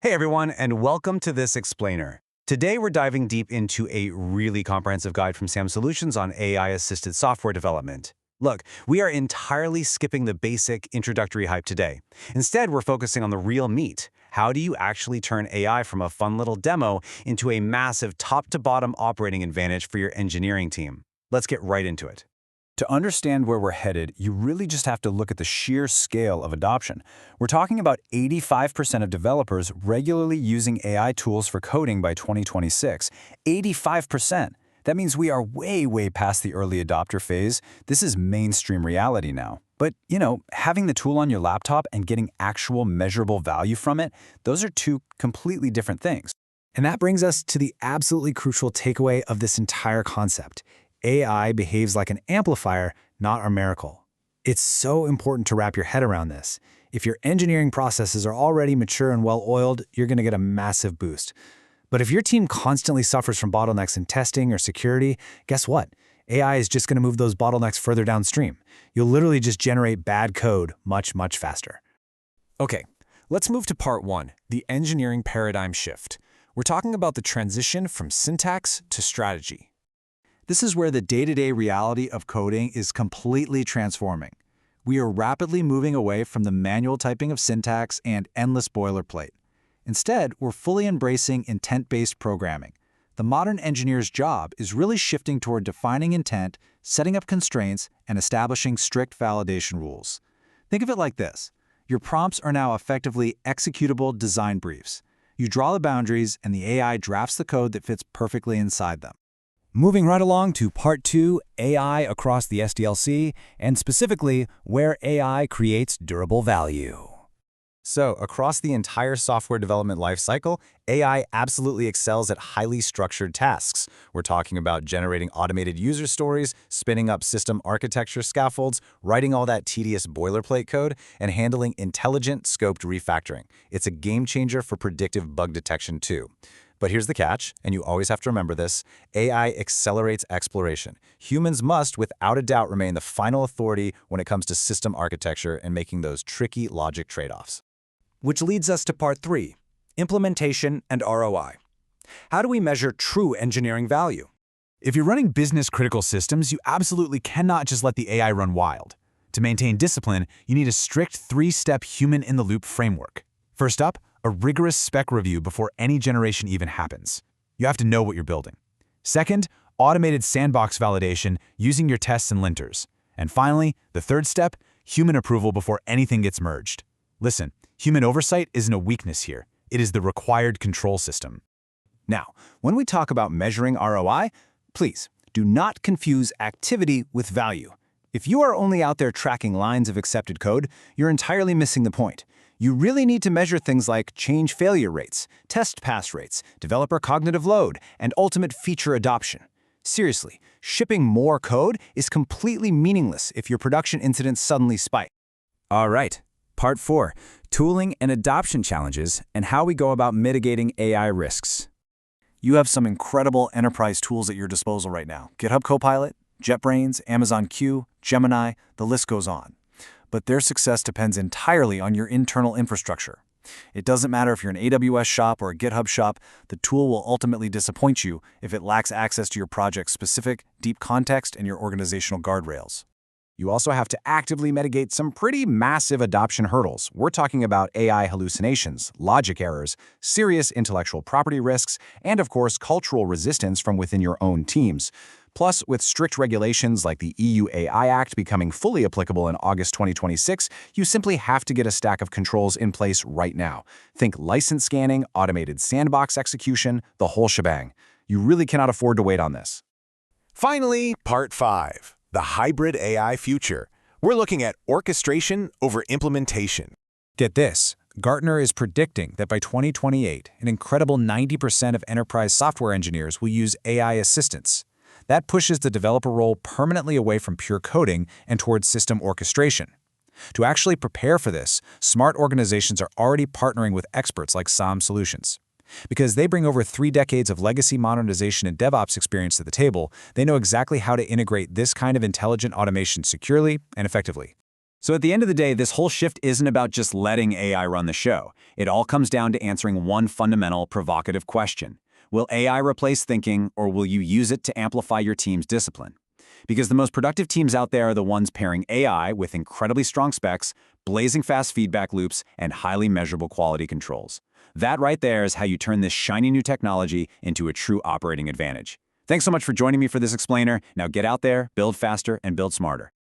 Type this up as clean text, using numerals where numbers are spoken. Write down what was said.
Hey everyone, and welcome to this explainer. Today we're diving deep into a really comprehensive guide from Sam Solutions on AI-assisted software development. Look, we are entirely skipping the basic introductory hype today. Instead, we're focusing on the real meat. How do you actually turn AI from a fun little demo into a massive top-to-bottom operating advantage for your engineering team? Let's get right into it. To understand where we're headed, you really just have to look at the sheer scale of adoption. We're talking about 85% of developers regularly using AI tools for coding by 2026. 85%! That means we are way past the early adopter phase. This is mainstream reality now. But, having the tool on your laptop and getting actual measurable value from it, those are two completely different things. And that brings us to the absolutely crucial takeaway of this entire concept. AI behaves like an amplifier, not a miracle. It's so important to wrap your head around this. If your engineering processes are already mature and well-oiled, you're going to get a massive boost. But if your team constantly suffers from bottlenecks in testing or security, guess what? AI is just going to move those bottlenecks further downstream. You'll literally just generate bad code much faster. Okay, let's move to part one, the engineering paradigm shift. We're talking about the transition from syntax to strategy. This is where the day-to-day reality of coding is completely transforming. We are rapidly moving away from the manual typing of syntax and endless boilerplate. Instead, we're fully embracing intent-based programming. The modern engineer's job is really shifting toward defining intent, setting up constraints, and establishing strict validation rules. Think of it like this. Your prompts are now effectively executable design briefs. You draw the boundaries, and the AI drafts the code that fits perfectly inside them. Moving right along to part two, AI across the SDLC, and specifically, where AI creates durable value. So, across the entire software development lifecycle, AI absolutely excels at highly structured tasks. We're talking about generating automated user stories, spinning up system architecture scaffolds, writing all that tedious boilerplate code, and handling intelligent, scoped refactoring. It's a game changer for predictive bug detection, too. But here's the catch, and you always have to remember this, AI accelerates exploration. Humans must, without a doubt, remain the final authority when it comes to system architecture and making those tricky logic trade-offs. Which leads us to part three, implementation and ROI. How do we measure true engineering value? If you're running business-critical systems, you absolutely cannot just let the AI run wild. To maintain discipline, you need a strict three-step human-in-the-loop framework. First up, a rigorous spec review before any generation even happens. You have to know what you're building. Second, automated sandbox validation using your tests and linters. And finally, the third step, human approval before anything gets merged. Listen, human oversight isn't a weakness here. It is the required control system. Now, when we talk about measuring ROI, please do not confuse activity with value. If you are only out there tracking lines of accepted code, you're entirely missing the point. You really need to measure things like change failure rates, test pass rates, developer cognitive load, and ultimate feature adoption. Seriously, shipping more code is completely meaningless if your production incidents suddenly spike. All right, part four, tooling and adoption challenges and how we go about mitigating AI risks. You have some incredible enterprise tools at your disposal right now. GitHub Copilot, JetBrains, Amazon Q, Gemini, the list goes on. But their success depends entirely on your internal infrastructure. It doesn't matter if you're an AWS shop or a GitHub shop, the tool will ultimately disappoint you if it lacks access to your project's specific, deep context and your organizational guardrails. You also have to actively mitigate some pretty massive adoption hurdles. We're talking about AI hallucinations, logic errors, serious intellectual property risks, and of course, cultural resistance from within your own teams. Plus, with strict regulations like the EU AI Act becoming fully applicable in August 2026, you simply have to get a stack of controls in place right now. Think license scanning, automated sandbox execution, the whole shebang. You really cannot afford to wait on this. Finally, part five, the hybrid AI future. We're looking at orchestration over implementation. Get this, Gartner is predicting that by 2028, an incredible 90% of enterprise software engineers will use AI assistants. That pushes the developer role permanently away from pure coding and towards system orchestration. To actually prepare for this, smart organizations are already partnering with experts like Sam Solutions. Because they bring over 3 decades of legacy modernization and DevOps experience to the table, they know exactly how to integrate this kind of intelligent automation securely and effectively. So at the end of the day, this whole shift isn't about just letting AI run the show. It all comes down to answering one fundamental, provocative question. Will AI replace thinking, or will you use it to amplify your team's discipline? Because the most productive teams out there are the ones pairing AI with incredibly strong specs, blazing fast feedback loops, and highly measurable quality controls. That right there is how you turn this shiny new technology into a true operating advantage. Thanks so much for joining me for this explainer. Now get out there, build faster, and build smarter.